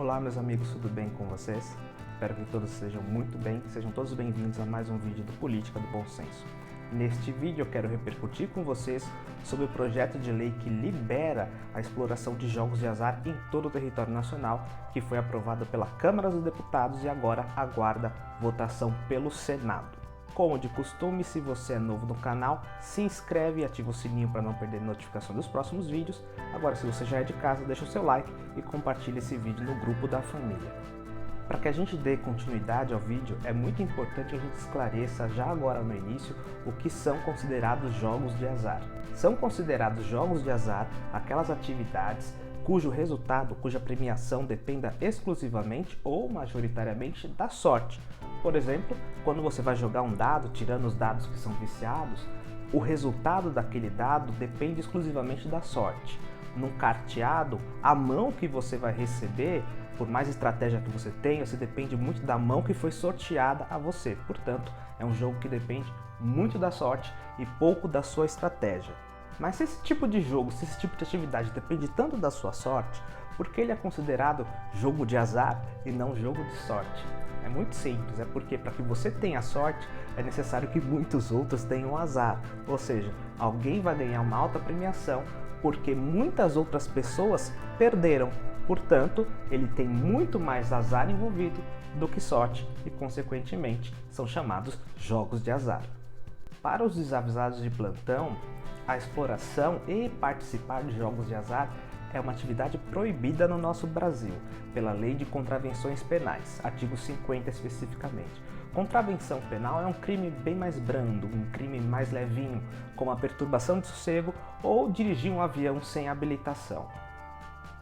Olá meus amigos, tudo bem com vocês? Espero que todos estejam muito bem, sejam todos bem-vindos a mais um vídeo do Política do Bom Senso. Neste vídeo eu quero repercutir com vocês sobre o projeto de lei que libera a exploração de jogos de azar em todo o território nacional, que foi aprovado pela Câmara dos Deputados e agora aguarda votação pelo Senado. Como de costume, se você é novo no canal, se inscreve e ativa o sininho para não perder notificação dos próximos vídeos. Agora, se você já é de casa, deixa o seu like e compartilhe esse vídeo no grupo da família. Para que a gente dê continuidade ao vídeo, é muito importante que a gente esclareça já agora no início o que são considerados jogos de azar. São considerados jogos de azar aquelas atividades cujo resultado, cuja premiação dependa exclusivamente ou majoritariamente da sorte. Por exemplo, quando você vai jogar um dado, tirando os dados que são viciados, o resultado daquele dado depende exclusivamente da sorte. Num carteado, a mão que você vai receber, por mais estratégia que você tenha, você depende muito da mão que foi sorteada a você. Portanto, é um jogo que depende muito da sorte e pouco da sua estratégia. Mas se esse tipo de jogo, se esse tipo de atividade depende tanto da sua sorte, por que ele é considerado jogo de azar e não jogo de sorte? É muito simples, é porque para que você tenha sorte, é necessário que muitos outros tenham azar. Ou seja, alguém vai ganhar uma alta premiação porque muitas outras pessoas perderam. Portanto, ele tem muito mais azar envolvido do que sorte e, consequentemente, são chamados jogos de azar. Para os desavisados de plantão, a exploração e participar de jogos de azar é uma atividade proibida no nosso Brasil, pela Lei de Contravenções Penais, artigo 50 especificamente. Contravenção penal é um crime bem mais brando, um crime mais levinho, como a perturbação de sossego ou dirigir um avião sem habilitação.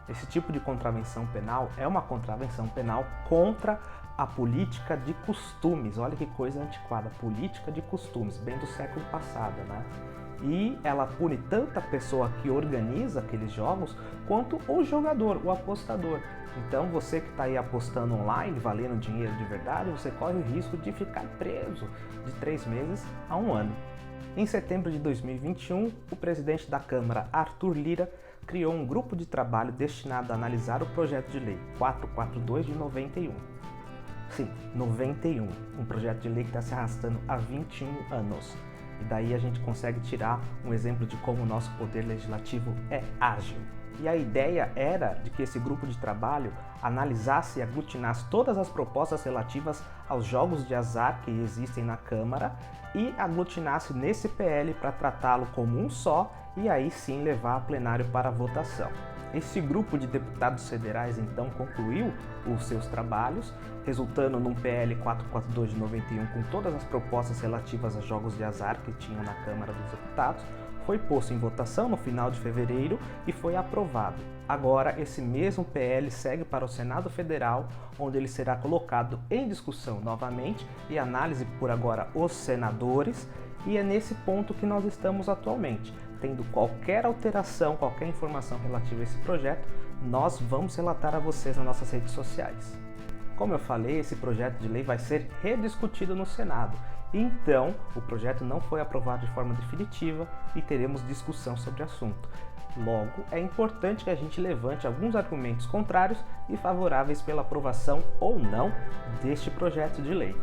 Esse tipo de contravenção penal é uma contravenção penal contra a política de costumes. Olha que coisa antiquada, política de costumes, bem do século passado, né? E ela pune tanto a pessoa que organiza aqueles jogos, quanto o jogador, o apostador. Então você que está aí apostando online, valendo dinheiro de verdade, você corre o risco de ficar preso de 3 meses a 1 ano. Em setembro de 2021, o presidente da Câmara, Arthur Lira, criou um grupo de trabalho destinado a analisar o projeto de lei 442 de 91. Sim, 91, um projeto de lei que está se arrastando há 21 anos. E daí a gente consegue tirar um exemplo de como o nosso poder legislativo é ágil. E a ideia era de que esse grupo de trabalho analisasse e aglutinasse todas as propostas relativas aos jogos de azar que existem na Câmara e aglutinasse nesse PL para tratá-lo como um só e aí sim levar a plenário para votação. Esse grupo de deputados federais então concluiu os seus trabalhos, resultando num PL 442 de 91 com todas as propostas relativas a jogos de azar que tinham na Câmara dos Deputados, foi posto em votação no final de fevereiro e foi aprovado. Agora esse mesmo PL segue para o Senado Federal, onde ele será colocado em discussão novamente e análise por agora os senadores, e é nesse ponto que nós estamos atualmente. Tendo qualquer alteração, qualquer informação relativa a esse projeto, nós vamos relatar a vocês nas nossas redes sociais. Como eu falei, esse projeto de lei vai ser rediscutido no Senado. Então, o projeto não foi aprovado de forma definitiva e teremos discussão sobre o assunto. Logo, é importante que a gente levante alguns argumentos contrários e favoráveis pela aprovação ou não deste projeto de lei.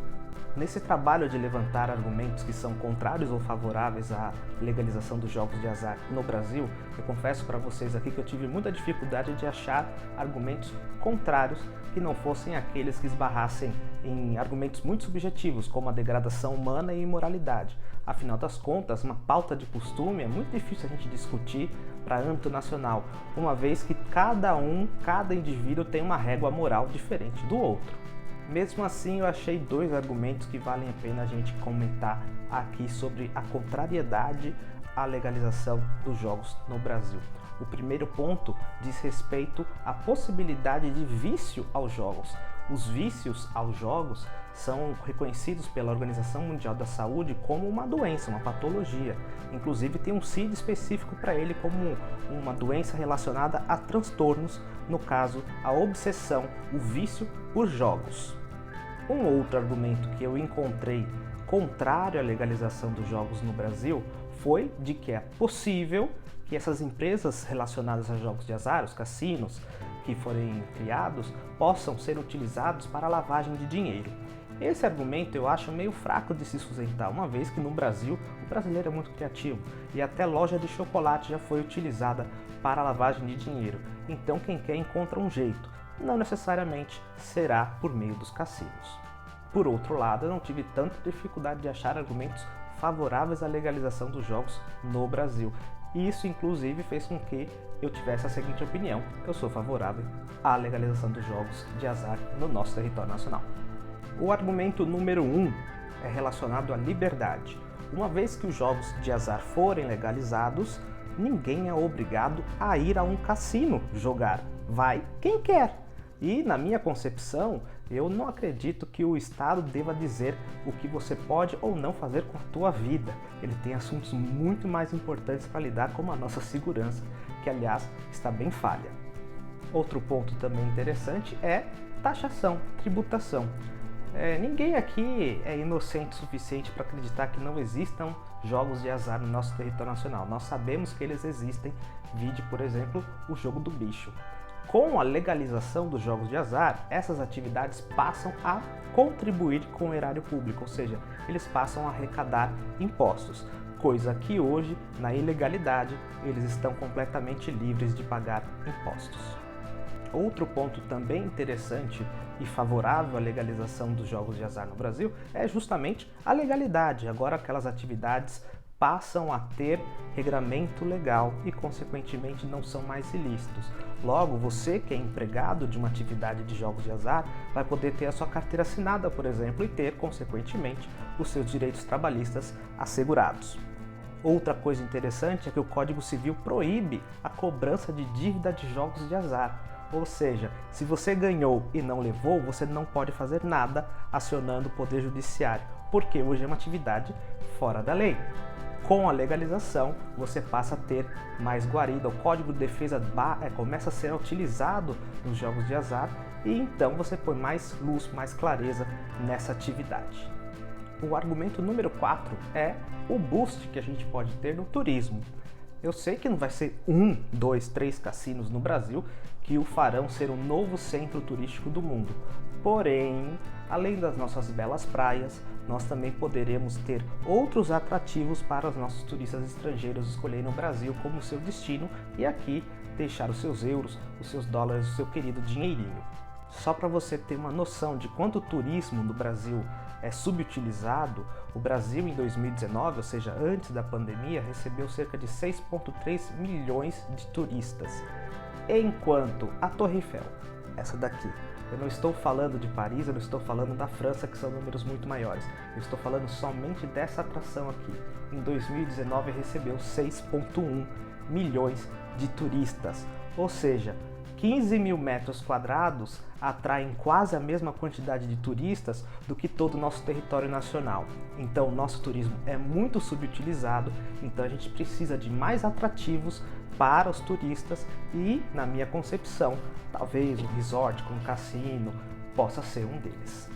Nesse trabalho de levantar argumentos que são contrários ou favoráveis à legalização dos jogos de azar no Brasil, eu confesso para vocês aqui que eu tive muita dificuldade de achar argumentos contrários que não fossem aqueles que esbarrassem em argumentos muito subjetivos, como a degradação humana e imoralidade. Afinal das contas, uma pauta de costume é muito difícil a gente discutir para âmbito nacional, uma vez que cada indivíduo tem uma régua moral diferente do outro. Mesmo assim, eu achei 2 argumentos que valem a pena a gente comentar aqui sobre a contrariedade à legalização dos jogos no Brasil. O primeiro ponto diz respeito à possibilidade de vício aos jogos. Os vícios aos jogos são reconhecidos pela Organização Mundial da Saúde como uma doença, uma patologia. Inclusive tem um CID específico para ele como uma doença relacionada a transtornos, no caso a obsessão, o vício por jogos. Um outro argumento que eu encontrei contrário à legalização dos jogos no Brasil foi de que é possível que essas empresas relacionadas a jogos de azar, os cassinos, que forem criados possam ser utilizados para lavagem de dinheiro. Esse argumento eu acho meio fraco de se sustentar, uma vez que no Brasil o brasileiro é muito criativo e até loja de chocolate já foi utilizada para lavagem de dinheiro. Então quem quer encontra um jeito, não necessariamente será por meio dos cassinos. Por outro lado, eu não tive tanta dificuldade de achar argumentos favoráveis à legalização dos jogos no Brasil. E isso inclusive fez com que eu tivesse a seguinte opinião: eu sou favorável à legalização dos jogos de azar no nosso território nacional. O argumento número 1 é relacionado à liberdade. Uma vez que os jogos de azar forem legalizados, ninguém é obrigado a ir a um cassino jogar. Vai quem quer. E na minha concepção, eu não acredito que o Estado deva dizer o que você pode ou não fazer com a tua vida. Ele tem assuntos muito mais importantes para lidar, como a nossa segurança, que aliás está bem falha. Outro ponto também interessante é taxação, tributação. Ninguém aqui é inocente o suficiente para acreditar que não existam jogos de azar no nosso território nacional. Nós sabemos que eles existem, vide, por exemplo, o jogo do bicho. Com a legalização dos jogos de azar, essas atividades passam a contribuir com o erário público, ou seja, eles passam a arrecadar impostos, coisa que hoje, na ilegalidade, eles estão completamente livres de pagar impostos. Outro ponto também interessante e favorável à legalização dos jogos de azar no Brasil é justamente a legalidade. Agora aquelas atividades passam a ter regramento legal e, consequentemente, não são mais ilícitos. Logo, você que é empregado de uma atividade de jogos de azar vai poder ter a sua carteira assinada, por exemplo, e ter, consequentemente, os seus direitos trabalhistas assegurados. Outra coisa interessante é que o Código Civil proíbe a cobrança de dívida de jogos de azar. Ou seja, se você ganhou e não levou, você não pode fazer nada acionando o Poder Judiciário, porque hoje é uma atividade fora da lei. Com a legalização, você passa a ter mais guarida, o Código de Defesa começa a ser utilizado nos jogos de azar e então você põe mais luz, mais clareza nessa atividade. O argumento número 4 é o boost que a gente pode ter no turismo. Eu sei que não vai ser 1, 2, 3 cassinos no Brasil que o farão ser o novo centro turístico do mundo. Porém, além das nossas belas praias, nós também poderemos ter outros atrativos para os nossos turistas estrangeiros escolherem o Brasil como seu destino e aqui deixar os seus euros, os seus dólares, o seu querido dinheirinho. Só para você ter uma noção de quanto o turismo no Brasil é subutilizado, o Brasil em 2019, ou seja, antes da pandemia, recebeu cerca de 6,3 milhões de turistas. Enquanto a Torre Eiffel, essa daqui, eu não estou falando de Paris, eu não estou falando da França, que são números muito maiores. Eu estou falando somente dessa atração aqui. Em 2019 recebeu 6,1 milhões de turistas, ou seja, 15 mil metros quadrados atraem quase a mesma quantidade de turistas do que todo o nosso território nacional. Então, o nosso turismo é muito subutilizado, então a gente precisa de mais atrativos para os turistas e, na minha concepção, talvez um resort com um cassino possa ser um deles.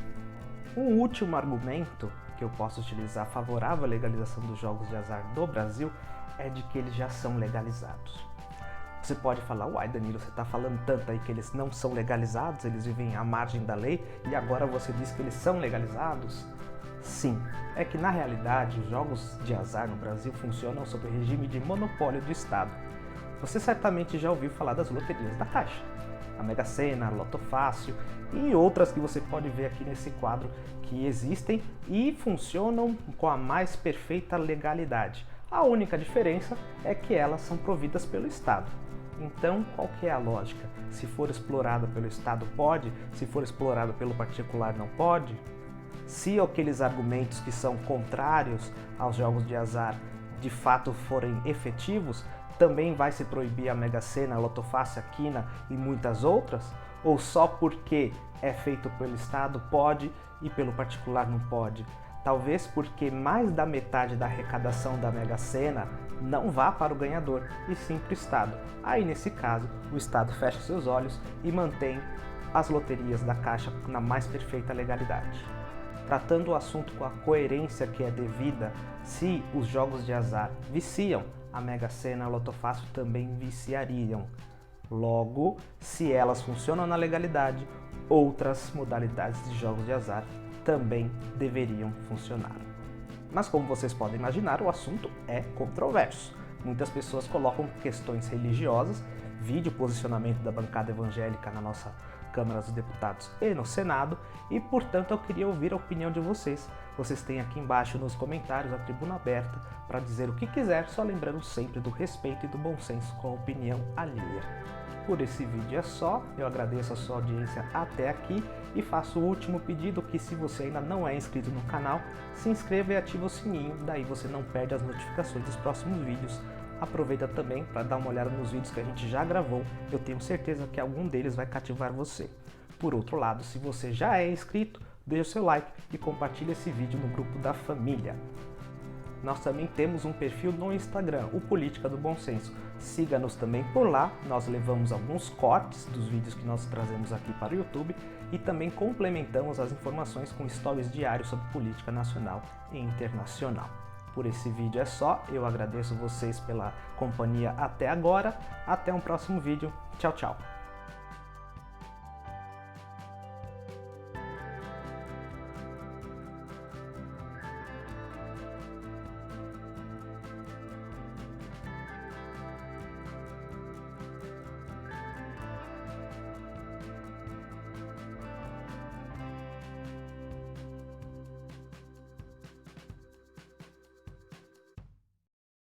Um último argumento que eu posso utilizar favorável à legalização dos jogos de azar no Brasil é de que eles já são legalizados. Você pode falar, uai Danilo, você está falando tanto aí que eles não são legalizados, eles vivem à margem da lei e agora você diz que eles são legalizados? Sim, é que na realidade os jogos de azar no Brasil funcionam sob o regime de monopólio do Estado. Você certamente já ouviu falar das loterias da Caixa, a Mega Sena, a Loto Fácil e outras que você pode ver aqui nesse quadro que existem e funcionam com a mais perfeita legalidade. A única diferença é que elas são providas pelo Estado. Então, qual que é a lógica? Se for explorada pelo Estado, pode? Se for explorada pelo particular, não pode? Se aqueles argumentos que são contrários aos jogos de azar de fato forem efetivos, também vai se proibir a Mega Sena, a Loto Fácil, a Quina e muitas outras? Ou só porque é feito pelo Estado pode e pelo particular não pode? Talvez porque mais da metade da arrecadação da Mega Sena não vá para o ganhador, e sim para o Estado. Aí, nesse caso, o Estado fecha seus olhos e mantém as loterias da Caixa na mais perfeita legalidade. Tratando o assunto com a coerência que é devida, se os jogos de azar viciam, a Mega Sena e a Loto Fácil também viciariam. Logo, se elas funcionam na legalidade, outras modalidades de jogos de azar também deveriam funcionar. Mas como vocês podem imaginar, o assunto é controverso. Muitas pessoas colocam questões religiosas, vide o posicionamento da bancada evangélica na nossa Câmara dos Deputados e no Senado, e portanto eu queria ouvir a opinião de vocês. Vocês têm aqui embaixo nos comentários a tribuna aberta para dizer o que quiser, só lembrando sempre do respeito e do bom senso com a opinião alheia. Por esse vídeo é só, eu agradeço a sua audiência até aqui e faço o último pedido que, se você ainda não é inscrito no canal, se inscreva e ative o sininho, daí você não perde as notificações dos próximos vídeos. Aproveita também para dar uma olhada nos vídeos que a gente já gravou, eu tenho certeza que algum deles vai cativar você. Por outro lado, se você já é inscrito, deixe o seu like e compartilhe esse vídeo no grupo da família. Nós também temos um perfil no Instagram, o Política do Bom Senso. Siga-nos também por lá, nós levamos alguns cortes dos vídeos que nós trazemos aqui para o YouTube e também complementamos as informações com stories diários sobre política nacional e internacional. Por esse vídeo é só, eu agradeço vocês pela companhia até agora, até um próximo vídeo, tchau, tchau!